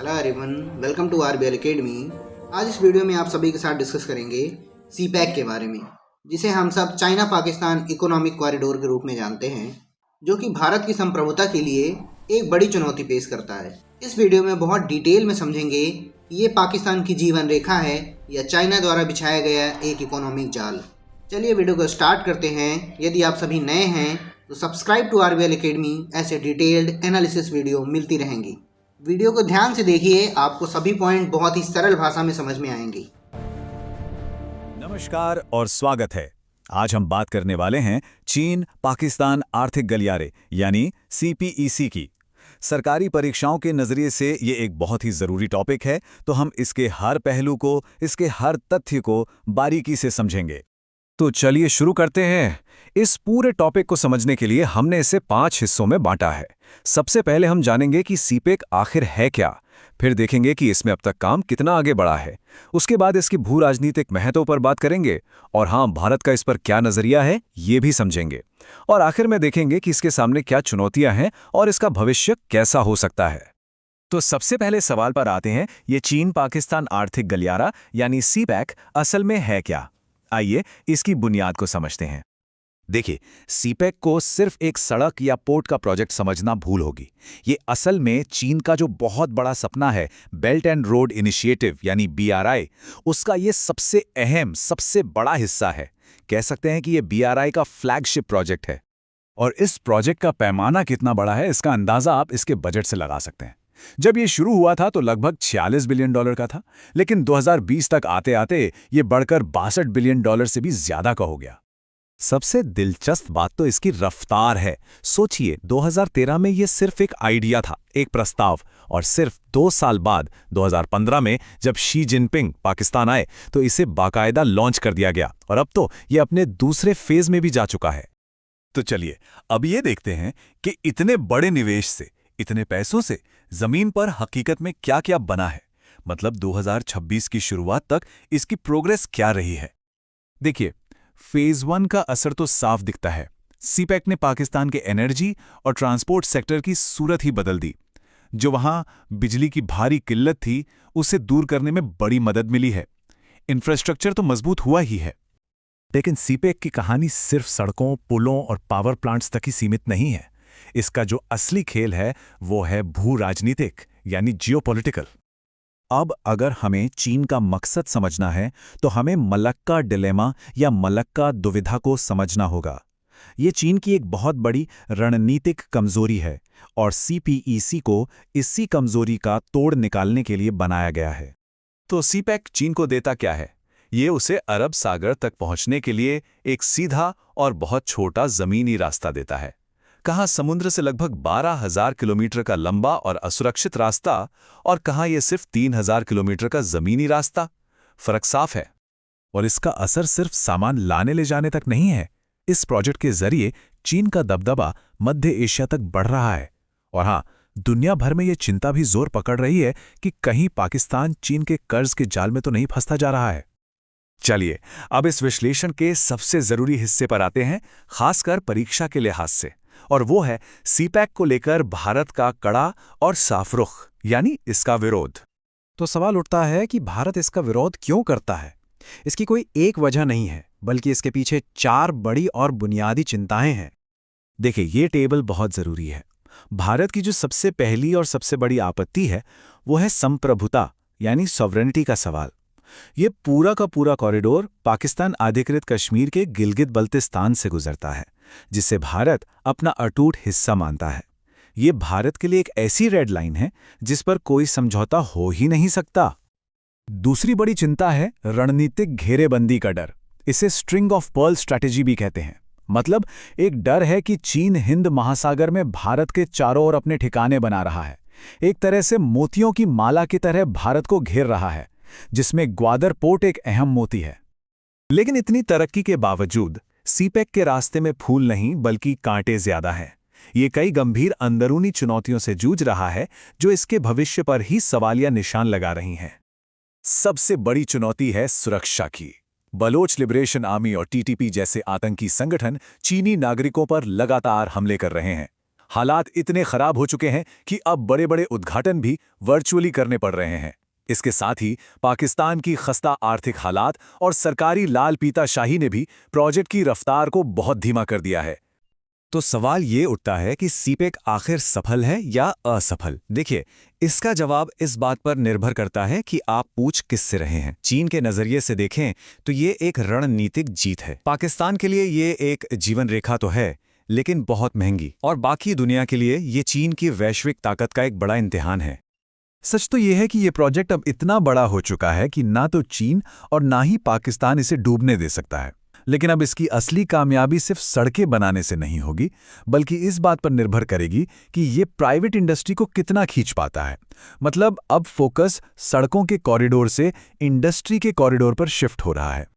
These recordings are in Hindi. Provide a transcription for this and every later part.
Hello everyone, welcome to RBL Academy. आज इस वीडियो में आप सभी के साथ डिस्कस करेंगे सीपैक के बारे में, जिसे हम सब चाइना पाकिस्तान इकोनॉमिक कॉरिडोर के रूप में जानते हैं, जो कि भारत की संप्रभुता के लिए एक बड़ी चुनौती पेश करता है। इस वीडियो में बहुत डिटेल में समझेंगे कि ये पाकिस्तान की जीवन रेखा है या चाइना द्वारा बिछाया गया एक इकोनॉमिक जाल। चलिए वीडियो को स्टार्ट करते हैं। यदि आप सभी नए हैं तो सब्सक्राइब टू आरबीएल एकेडमी, ऐसे डिटेल्ड एनालिसिस वीडियो मिलती रहेंगी। वीडियो को ध्यान से देखिए, आपको सभी पॉइंट बहुत ही सरल भाषा में समझ में आएंगे। नमस्कार और स्वागत है। आज हम बात करने वाले हैं चीन पाकिस्तान आर्थिक गलियारे यानी सीपीईसी की। सरकारी परीक्षाओं के नजरिए से ये एक बहुत ही जरूरी टॉपिक है, तो हम इसके हर पहलू को, इसके हर तथ्य को बारीकी से समझेंगे। तो चलिए शुरू करते हैं। इस पूरे टॉपिक को समझने के लिए हमने इसे 5 हिस्सों में बांटा है। सबसे पहले हम जानेंगे कि सीपेक आखिर है क्या, फिर देखेंगे कि इसमें अब तक काम कितना आगे बढ़ा है, उसके बाद इसकी भू राजनीतिक महत्व पर बात करेंगे, और हाँ, भारत का इस पर क्या नजरिया है ये भी समझेंगे, और आखिर में देखेंगे कि इसके सामने क्या चुनौतियां हैं और इसका भविष्य कैसा हो सकता है। तो सबसे पहले सवाल पर आते हैं, ये चीन पाकिस्तान आर्थिक गलियारा यानी सीपैक असल में है क्या। आइए इसकी बुनियाद को समझते हैं। देखिए, सीपेक को सिर्फ एक सड़क या पोर्ट का प्रोजेक्ट समझना भूल होगी। ये असल में चीन का जो बहुत बड़ा सपना है, बेल्ट एंड रोड इनिशिएटिव यानी बीआरआई, उसका ये सबसे अहम, सबसे बड़ा हिस्सा है। कह सकते हैं कि ये बीआरआई का फ्लैगशिप प्रोजेक्ट है। और इस प्रोजेक्ट का पैमाना कितना बड़ा है, इसका अंदाजा आप इसके बजट से लगा सकते हैं। जब ये शुरू हुआ था तो लगभग $46 बिलियन का था, लेकिन 2020 तक आते आते ये बढ़कर $62 बिलियन से भी ज्यादा का हो गया। सबसे दिलचस्प बात तो इसकी रफ्तार है। सोचिए, 2013 में ये सिर्फ एक आइडिया था, एक प्रस्ताव, और सिर्फ 2 साल बाद 2015 में जब शी जिनपिंग पाकिस्तान आए तो इसे बाकायदा लॉन्च कर दिया गया, और अब तो ये अपने दूसरे फेज में भी जा चुका है। तो चलिए अब ये देखते हैं कि इतने बड़े निवेश से, इतने पैसों से जमीन पर हकीकत में क्या क्या बना है। मतलब 2026 की शुरुआत तक इसकी प्रोग्रेस क्या रही है। देखिए, फेज 1 का असर तो साफ दिखता है। सीपेक ने पाकिस्तान के एनर्जी और ट्रांसपोर्ट सेक्टर की सूरत ही बदल दी। जो वहां बिजली की भारी किल्लत थी, उसे दूर करने में बड़ी मदद मिली है। इंफ्रास्ट्रक्चर तो मजबूत हुआ ही है। लेकिन सीपेक की कहानी सिर्फ सड़कों, पुलों और पावर प्लांट्स तक ही सीमित नहीं है। इसका जो असली खेल है वो है भू राजनीतिक यानी जियोपॉलिटिकल। अब अगर हमें चीन का मकसद समझना है तो हमें मलक्का डिलेमा या मलक्का दुविधा को समझना होगा। ये चीन की एक बहुत बड़ी रणनीतिक कमजोरी है, और सीपीईसी को इसी कमजोरी का तोड़ निकालने के लिए बनाया गया है। तो सीपेक चीन को देता क्या है? ये उसे अरब सागर तक पहुंचने के लिए एक सीधा और बहुत छोटा जमीनी रास्ता देता है। कहाँ समुद्र से लगभग 12,000 किलोमीटर का लंबा और असुरक्षित रास्ता, और कहाँ ये सिर्फ 3,000 किलोमीटर का जमीनी रास्ता। फर्क साफ है। और इसका असर सिर्फ सामान लाने ले जाने तक नहीं है। इस प्रोजेक्ट के जरिए चीन का दबदबा मध्य एशिया तक बढ़ रहा है। और हाँ, दुनिया भर में ये चिंता भी जोर पकड़ रही है कि कहीं पाकिस्तान चीन के कर्ज के जाल में तो नहीं फंसता जा रहा है। चलिए अब इस विश्लेषण के सबसे जरूरी हिस्से पर आते हैं, खासकर परीक्षा के लिहाज से, और वो है सीपेक को लेकर भारत का कड़ा और साफ रुख यानी इसका विरोध। तो सवाल उठता है कि भारत इसका विरोध क्यों करता है। इसकी कोई एक वजह नहीं है, बल्कि इसके पीछे 4 बड़ी और बुनियादी चिंताएं हैं। देखिए, ये टेबल बहुत जरूरी है। भारत की जो सबसे पहली और सबसे बड़ी आपत्ति है वो है संप्रभुता यानी सॉवरेनिटी का सवाल। ये पूरा का पूरा कॉरिडोर पाकिस्तान अधिकृत कश्मीर के गिलगित बल्तिस्तान से गुजरता है, जिसे भारत अपना अटूट हिस्सा मानता है। ये भारत के लिए एक ऐसी रेड लाइन है जिस पर कोई समझौता हो ही नहीं सकता। दूसरी बड़ी चिंता है रणनीतिक घेरेबंदी का डर। इसे स्ट्रिंग ऑफ पर्ल स्ट्रैटेजी भी कहते हैं। मतलब एक डर है कि चीन हिंद महासागर में भारत के चारों ओर अपने ठिकाने बना रहा है, एक तरह से मोतियों की माला की तरह भारत को घेर रहा है, जिसमें ग्वादर पोर्ट एक अहम मोती है। लेकिन इतनी तरक्की के बावजूद सीपेक के रास्ते में फूल नहीं बल्कि कांटे ज्यादा हैं। ये कई गंभीर अंदरूनी चुनौतियों से जूझ रहा है जो इसके भविष्य पर ही सवालिया निशान लगा रही हैं। सबसे बड़ी चुनौती है सुरक्षा की। बलोच लिबरेशन आर्मी और टीटीपी जैसे आतंकी संगठन चीनी नागरिकों पर लगातार हमले कर रहे हैं। हालात इतने खराब हो चुके हैं कि अब बड़े-बड़े उद्घाटन भी वर्चुअली करने पड़ रहे हैं। इसके साथ ही पाकिस्तान की खस्ता आर्थिक हालात और सरकारी लाल पीताशाही ने भी प्रोजेक्ट की रफ्तार को बहुत धीमा कर दिया है। तो सवाल ये उठता है कि सीपेक आखिर सफल है या असफल? देखिए, इसका जवाब इस बात पर निर्भर करता है कि आप पूछ किससे रहे हैं। चीन के नजरिए से देखें तो ये एक रणनीतिक जीत है। पाकिस्तान के लिए ये एक जीवन रेखा तो है, लेकिन बहुत महंगी, और बाकी दुनिया के लिए ये चीन की वैश्विक ताकत का एक बड़ा इम्तिहान है। सच तो यह है कि ये प्रोजेक्ट अब इतना बड़ा हो चुका है कि ना तो चीन और ना ही पाकिस्तान इसे डूबने दे सकता है। लेकिन अब इसकी असली कामयाबी सिर्फ सड़कें बनाने से नहीं होगी, बल्कि इस बात पर निर्भर करेगी कि ये प्राइवेट इंडस्ट्री को कितना खींच पाता है। मतलब अब फोकस सड़कों के कॉरिडोर से इंडस्ट्री के कॉरिडोर पर शिफ्ट हो रहा है।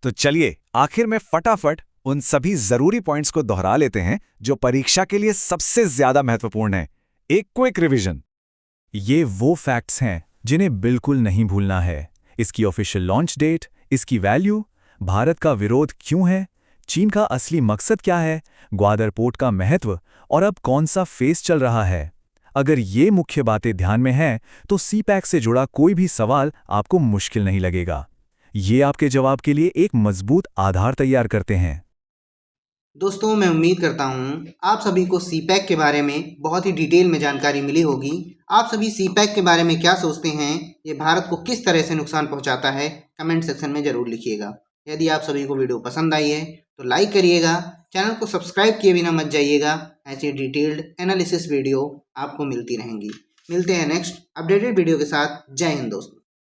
तो चलिए आखिर में फटाफट उन सभी जरूरी पॉइंट्स को दोहरा लेते हैं जो परीक्षा के लिए सबसे ज्यादा महत्वपूर्ण है। एक क्विक रिवीजन। ये वो फैक्ट्स हैं जिन्हें बिल्कुल नहीं भूलना है। इसकी ऑफिशियल लॉन्च डेट, इसकी वैल्यू, भारत का विरोध क्यों है, चीन का असली मकसद क्या है, ग्वादर पोर्ट का महत्व और अब कौन सा फेस चल रहा है। अगर ये मुख्य बातें ध्यान में हैं तो सीपैक से जुड़ा कोई भी सवाल आपको मुश्किल नहीं लगेगा। ये आपके जवाब के लिए एक मजबूत आधार तैयार करते हैं। दोस्तों, मैं उम्मीद करता हूँ आप सभी को सीपैक के बारे में बहुत ही डिटेल में जानकारी मिली होगी। आप सभी सीपैक के बारे में क्या सोचते हैं, ये भारत को किस तरह से नुकसान पहुँचाता है, कमेंट सेक्शन में ज़रूर लिखिएगा। यदि आप सभी को वीडियो पसंद आई है तो लाइक करिएगा, चैनल को सब्सक्राइब किए बिना मत जाइएगा। ऐसी डिटेल्ड एनालिसिस वीडियो आपको मिलती रहेंगी। मिलते हैं नेक्स्ट अपडेटेड वीडियो के साथ। जय हिंद दोस्तों।